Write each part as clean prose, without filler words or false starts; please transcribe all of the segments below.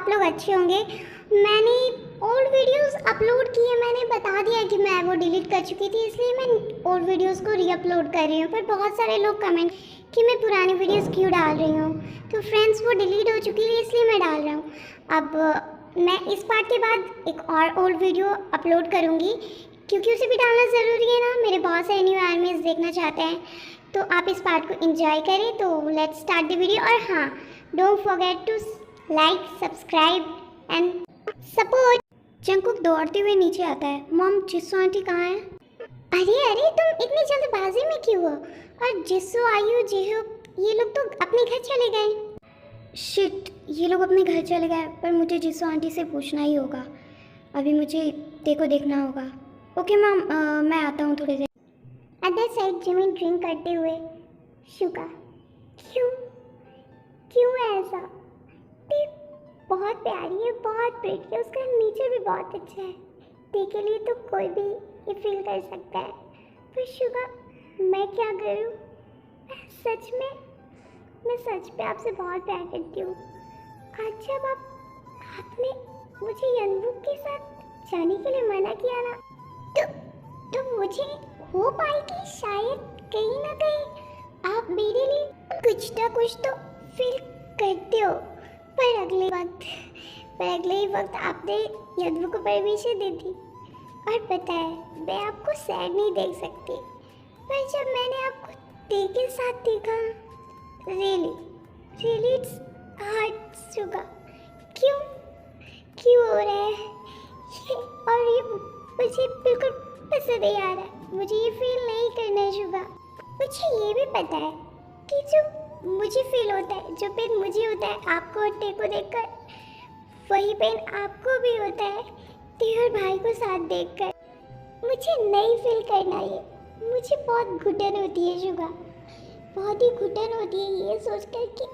आप लोग अच्छे होंगे। मैंने ओल्ड वीडियोस अपलोड किए, मैंने बता दिया कि मैं वो डिलीट कर चुकी थी, इसलिए मैं ओल्ड वीडियोस को रीअपलोड कर रही हूँ। पर बहुत सारे लोग कमेंट कि मैं पुरानी वीडियोस क्यों डाल रही हूँ, तो फ्रेंड्स वो डिलीट हो चुकी है इसलिए मैं डाल रहा हूँ। अब मैं इस पार्ट के बाद एक और ओल्ड वीडियो अपलोड करूँगी, क्योंकि उसे भी डालना ज़रूरी है ना। मेरे बहुत सारे न्यू आर्मीज देखना चाहते हैं, तो आप इस पार्ट को एंजॉय करें। तो लेट्स स्टार्ट द वीडियो। और हाँ, don't forget to like, subscribe and support. Jungkook दौड़ते हुए नीचे आता है। मॉम, जिस्सू आंटी कहाँ है? अरे अरे, तुम इतनी जल्दबाजी में क्यों हो? और जिस्सू, आयु, जेहू, ये लोग तो अपने घर चले गए। शिट, ये लोग अपने घर चले गए, पर मुझे जिस्सू आंटी से पूछना ही होगा। अभी मुझे देखो देखना होगा। ओके मैम, मैं आता हूँ थोड़ी देर। अदर साइड जिमिन ड्रिंक करते हुए। शुगा, क्यों क्यों ऐसा? देख, बहुत प्यारी है, बहुत प्रिटी है, उसका नेचर भी बहुत अच्छा है। देख के लिए तो कोई भी ये फील कर सकता है। पर शुगा, मैं क्या करूँ? मैं सच में आपसे बहुत प्यार करती हूँ। आज जब आपने मुझे यंगबुक के साथ जाने के लिए मना किया ना, तो मुझे हो पाई कि शायद कहीं ना कहीं आप मेरे लिए कुछ ना कुछ तो फील करते हो। पर अगले ही वक्त आपने यंगबुक को परमिशन दे दी। और पता है, मैं आपको सैड नहीं देख सकती, पर जब मैंने आपको डे के साथ देखा, रियली इट्स हार्ट शुगा। क्यों हो रहा है ये? और ये मुझे बिल्कुल पसंद नहीं आ रहा है। मुझे ये फील नहीं करना है शुगा। मुझे ये भी पता है कि जो मुझे फील होता है, जो पेन मुझे होता है आपको और टे को देखकर, वही पेन आपको भी होता है टे और भाई को साथ देखकर। मुझे नहीं फील करना ये। मुझे बहुत घुटन होती है शुगा, बहुत ही घुटन होती है ये सोचकर कि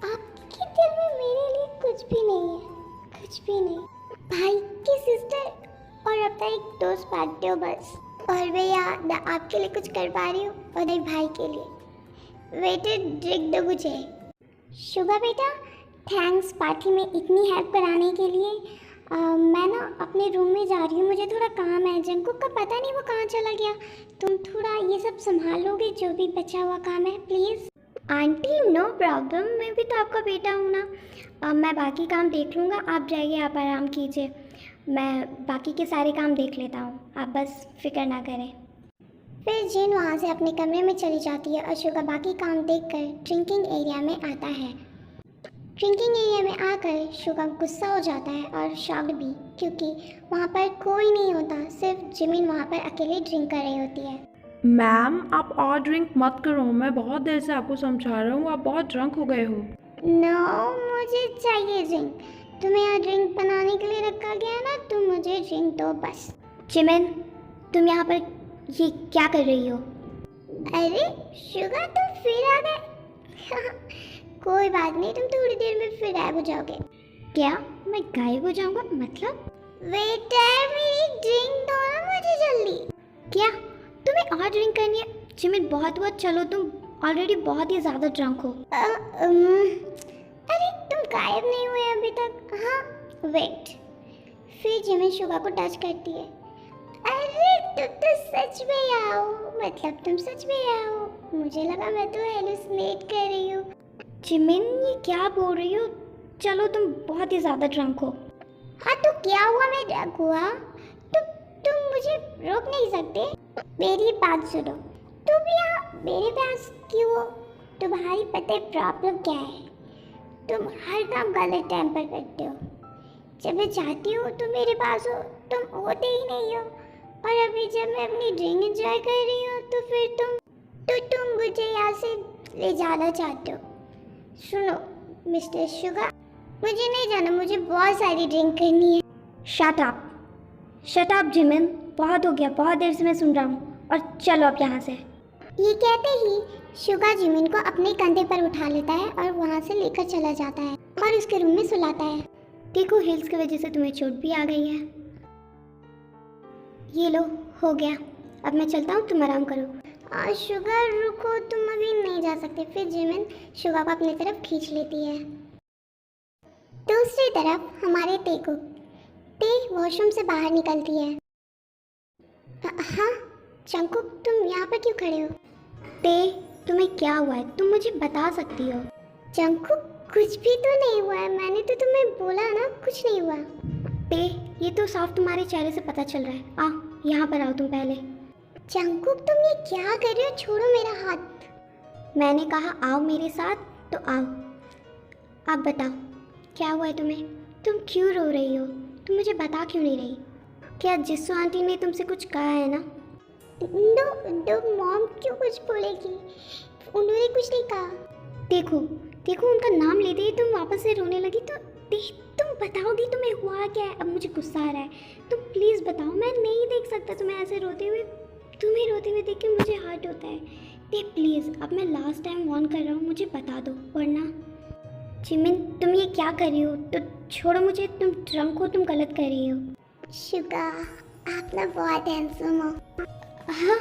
आपके दिल में मेरे लिए कुछ भी नहीं है, कुछ भी नहीं। भाई की सिस्टर और अपना एक दोस्त पाते हो बस। और मैं यहाँ ना आपके लिए कुछ कर पा रही हूँ और नहीं भाई के लिए। वेटर, ड्रिंक दो मुझे। शुगा बेटा, थैंक्स पार्टी में इतनी हेल्प कराने के लिए। मैं ना अपने रूम में जा रही हूँ, मुझे थोड़ा काम है। जंकुक का पता नहीं वो कहाँ चला गया। तुम थोड़ा ये सब संभाल लोगे, जो भी बचा हुआ काम है, प्लीज़। आंटी, नो प्रॉब्लम, मैं भी तो आपका बेटा हूँ ना। मैं बाकी काम देख लूँगा, आप जाइए, आप आराम कीजिए। मैं बाकी के सारे काम देख लेता हूँ, आप बस फिक्र ना करें। फिर जिन वहाँ से अपने कमरे में चली जाती है और शुगा बाकी काम देखकर ड्रिंकिंग एरिया में आता है। ड्रिंकिंग एरिया में आकर शुगा गुस्सा हो जाता है और शॉक्ड भी, क्योंकि वहाँ पर कोई नहीं होता, सिर्फ जिमिन वहाँ पर अकेले ड्रिंक कर रही होती है। मैम, आप और ड्रिंक मत करो, मैं बहुत देर से आपको समझा रहा हूँ, आप बहुत ड्रंक हो गए हो। नो, मुझे चाहिए ड्रिंक। तुम्हें यहाँ ड्रिंक बनाने के लिए रखा गया है ना, तुम मुझे ड्रिंक दो बस। जिमिन, तुम यहाँ पर ये क्या कर रही हो? अरे शुगा, तुम फिर आ गए। कोई बात नहीं, तुम थोड़ी देर में फिर गायब हो जाओगे। क्या मैं गायब हो जाऊंगा? मतलब? वेटर, मेरी ड्रिंक दो ना मुझे जल्दी। क्या तुम्हें और ड्रिंक करनी है? जिमिन, बहुत हुआ, चलो, तुम ऑलरेडी बहुत ही ज़्यादा ड्रंक हो। अरे तुम गायब नहीं हुए अभी तक। हाँ, वेट। फिर जिमिन शुगा को टच करती है। अरे तुम तो सच में आओ, मतलब तुम सच में आओ। मुझे लगा मैं तो हेलुसिनेट कर रही हूँ। जिमिन, ये क्या बोल रही हो? चलो, तुम बहुत ही ज़्यादा ड्रंक हो। हाँ तो क्या हुआ, मैं ड्रंक हुआ? तुम मुझे रोक नहीं सकते। मेरी बात सुनो, तुम यहाँ मेरे पास क्यों हो? तुम्हारी पता है प्रॉब्लम क्या है? तुम हर काम गलत टाइम पर करते हो। जब मैं चाहती हूँ तुम मेरे पास हो, तुम होते ही नहीं हो। और अभी जब मैं अपनी ड्रिंक एंजॉय कर रही हूँ, तो फिर तुम मुझे यहाँ से ले जाना चाहते हो। सुनो मिस्टर शुगा, मुझे नहीं जाना, मुझे बहुत सारी ड्रिंक करनी है। शट अप जिमिन, बहुत हो गया, बहुत देर से मैं सुन रहा हूँ, और चलो अब यहाँ से। ये कहते ही शुगा जिमिन को अपने कंधे पर उठा लेता है और वहाँ से लेकर चला जाता है और उसके रूम में सुलाता है। देखो, हिल्स की वजह से तुम्हें चोट भी आ गई है। ये लो, हो गया, अब मैं चलता हूँ, तुम आराम करो। शुगा रुको, तुम अभी नहीं जा सकते। फिर जिमिन शुगा को अपनी तरफ खींच लेती है। तो दूसरी तरफ हमारे ते वॉशरूम से बाहर निकलती है। हाँ जंकुक, तुम यहाँ पर क्यों खड़े हो? ते, तुम्हें क्या हुआ है? तुम मुझे बता सकती हो। जंकुक, कुछ भी तो नहीं हुआ है, मैंने तो तुम्हें बोला ना कुछ नहीं हुआ। ते, ये तो साफ तुम्हारे चेहरे से पता चल रहा है। आ यहाँ पर आओ तुम पहले। जंकुक, तुम ये क्या कर रहे हो? छोड़ो मेरा हाथ। मैंने कहा आओ मेरे साथ तो आओ। अब बताओ क्या हुआ है तुम्हें? तुम क्यों रो रही हो? तुम मुझे बता क्यों नहीं रही? क्या जिस्सू आंटी ने तुमसे कुछ कहा है ना? नो मॉम क्यों कुछ बोलेगी? उन्होंने कुछ नहीं कहा। देखो देखो, उनका नाम लेते ही तुम वापस से रोने लगी तो तुम बताओगी तुम्हें हुआ क्या है? अब मुझे गुस्सा आ रहा है, तुम प्लीज़ बताओ। मैं नहीं देख सकता तुम्हें ऐसे रोते हुए। तुम्हें रोते हुए देख के मुझे हर्ट होता है। देख प्लीज़, अब मैं लास्ट टाइम वार्न कर रहा हूँ, मुझे बता दो वरना। जिमिन, तुम ये क्या कर रही हो? तो छोड़ो मुझे, तुम ड्रंक हो, तुम गलत कर रही हो। शुगा, आप ना बहुत हैंडसम हो। हाँ,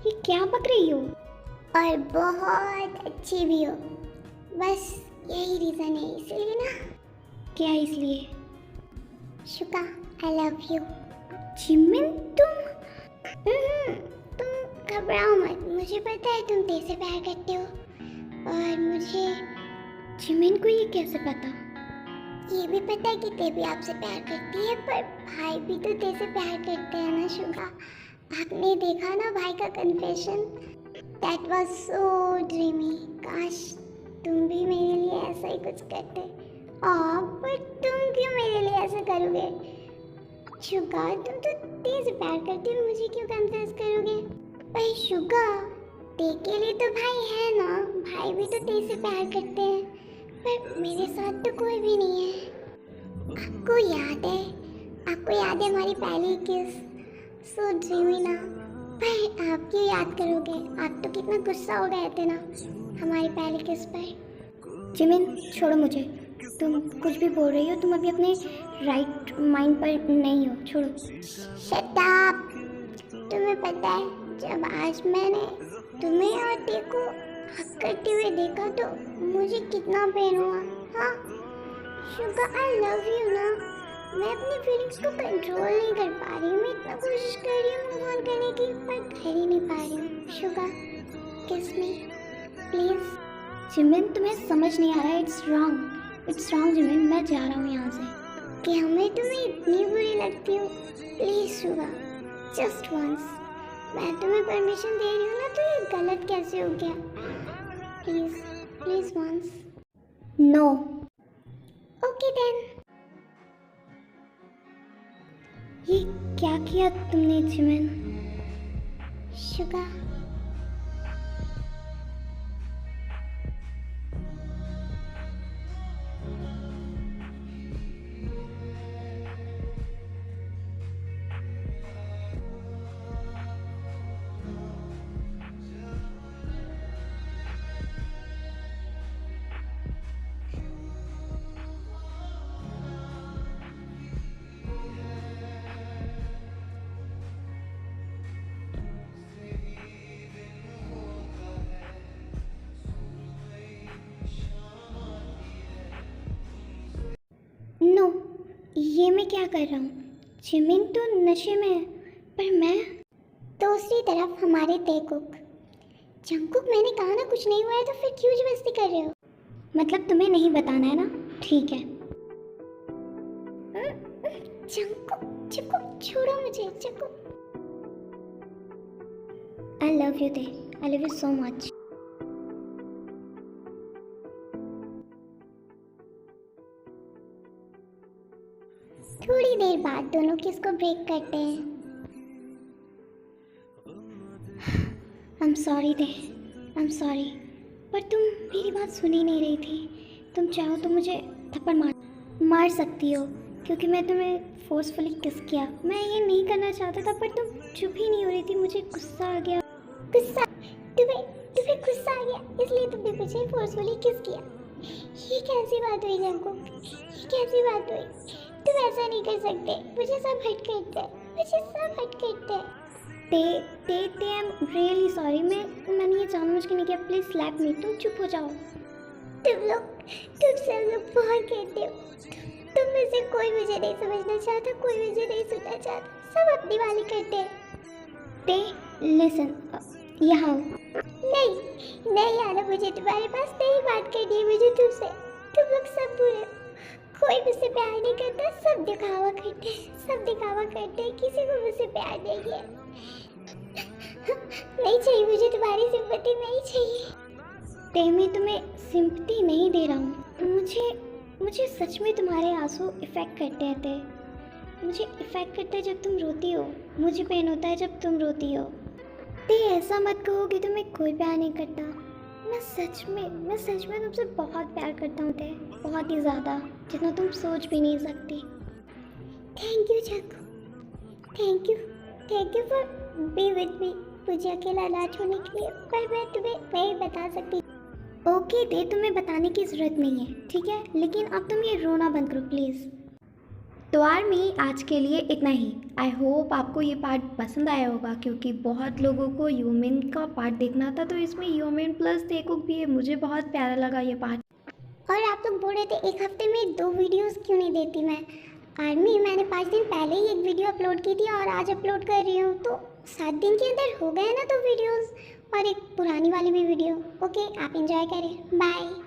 ये क्या बक रही हो? और बहुत अच्छी भी हो। बस यही रीज़न है, इसलिए ना। क्या इसलिए? Suga, I love you. Jimin, तुम घबराओ मत, मुझे पता है तुम तेरे से प्यार करते हो। और मुझे जिमिन को ये कैसे पता? ये भी पता है कि ते भी आपसे प्यार करती है, पर भाई भी तो ते से प्यार करते हैं ना शुगा। आपने देखा ना भाई का confession? That was so dreamy. काश तुम भी मेरे लिए ऐसा ही कुछ करते। पर तुम क्यों मेरे लिए ऐसा करोगे? शुगा, तुम तो ते से प्यार करती हो, मुझे क्यों कन्फेस करोगे? पर शुगा, ते के लिए तो भाई है ना, भाई भी तो ते से प्यार करते हैं। पर मेरे साथ तो कोई भी नहीं है। आपको याद है हमारी पहली किस? सो ड्रीमी ना। पर आप क्यों याद करोगे? आप तो कितना गुस्सा हो गए थे ना हमारी पहली किस पर। जिमिन, छोड़ो मुझे, तुम कुछ भी बोल रही हो, तुम अभी अपने राइट माइंड पर नहीं हो, छोड़ो। Shut up. तुम्हें पता है जब आज मैंने तुम्हें और ते को हक करते हुए देखा तो मुझे कितना पेन हुआ। हाँ शुगर, आई लव यू ना। मैं अपनी फीलिंग्स को कंट्रोल नहीं कर पा रही हूँ। मैं इतना कोशिश कर रही हूँ मूव ऑन करने की, पर कर ही नहीं पा रही हूँ। शुगर, किस मी प्लीज। जिमिन, तुम्हें समझ नहीं आ रहा है। इट्स रॉन्ग जिमिन, मैं जा रहा हूँ यहाँ से। कि हमें तुम्हें इतनी बुरी लगती हो? Please sugar, just once. मैं तुम्हें परमिशन दे रही हूँ ना, तो ये गलत कैसे हो गया? Please once. No. Okay then. ये क्या किया तुमने जिमिन? शुगर, नो, ये मैं क्या कर रहा हूँ? जिमिन तो नशे में है, पर मैं। दूसरी तरफ हमारे तेकुक। जंकुक, मैंने कहा ना कुछ नहीं हुआ है, तो फिर क्यों जबरदस्ती कर रहे हो? मतलब तुम्हें नहीं बताना है ना? ठीक है। जंकुक, छोड़ो मुझे। जंकुक, आई लव यू ते, I love you so much. थोड़ी देर बाद दोनों किस को ब्रेक करते हैं। I'm sorry they, I'm sorry, पर तुम मेरी बात सुन ही नहीं रही थी। तुम चाहो तो मुझे थप्पड़ मार सकती हो, क्योंकि मैं तुम्हें फोर्सफुली किस किया। मैं ये नहीं करना चाहता था, पर तुम चुप ही नहीं हो रही थी। मुझे गुस्सा आ गया। गुस्सा? तुम्हें गुस्सा आ गया, इसलिए तुमने मुझे फोर्सफुली किस किया? ये कैसी बात हुई जंकुक? ये कैसी बात हुई? तुम ऐसा नहीं कर सकते। मुझे सब हट करते हैं। ते आई एम रियली सॉरी। मैंने ये जानबूझ के नहीं किया। Please slap me. तुम चुप हो जाओ। तुम सब लोग बहुत कहते हो। तुम में से कोई मुझे नहीं समझना चाहता, कोई मुझे नहीं सुनना चाहता, सब अपनी वाली करते हैं। ते लिसन, यहाँ नहीं नहीं आना, मुझे तुम्हारे पास नहीं बात करनी है मुझे तुमसे। तुम लोग सब बुरे हो, कोई मुझसे प्यार नहीं करता, सब दिखावा करते हैं, सब दिखावा करते हैं, किसी को मुझसे प्यार नहीं है। नहीं चाहिए मुझे तुम्हारी सिंपैथी, नहीं चाहिए। ते मैं तुम्हें सिंपैथी नहीं दे रहा हूँ, मुझे सच में तुम्हारे आंसू इफ़ेक्ट करते हैं। मुझे इफ़ेक्ट करता है जब तुम रोती हो, मुझे पेन होता है जब तुम रोती हो। ते ऐसा मत कहो कि तुम्हें कोई प्यार नहीं करता। मैं सच में तुमसे बहुत प्यार करता हूँ ते, बहुत ही ज़्यादा, जितना तुम सोच भी नहीं सकती। थैंक यू चाकू, thank you for be with me, मुझे अकेला ना छोड़ने के लिए। पर मैं तुम्हें नहीं बता सकती। ओके ते, तुम्हें बताने की ज़रूरत नहीं है, ठीक है? लेकिन अब तुम ये रोना बंद करो प्लीज़। तो आर्मी, आज के लिए इतना ही। आई होप आपको ये पार्ट पसंद आया होगा, क्योंकि बहुत लोगों को ह्यूमन का पार्ट देखना था, तो इसमें ह्यूमन प्लस तेकुक भी है। मुझे बहुत प्यारा लगा ये पार्ट। और आप लोग बोल रहे थे एक हफ्ते में 2 वीडियोस क्यों नहीं देती मैं। आर्मी, मैंने 5 दिन पहले ही एक वीडियो अपलोड की थी और आज अपलोड कर रही हूँ, तो 7 दिन के अंदर हो गए ना 2 वीडियोस, और एक पुरानी वाली भी वीडियो। ओके, आप एंजॉय करें, बाय।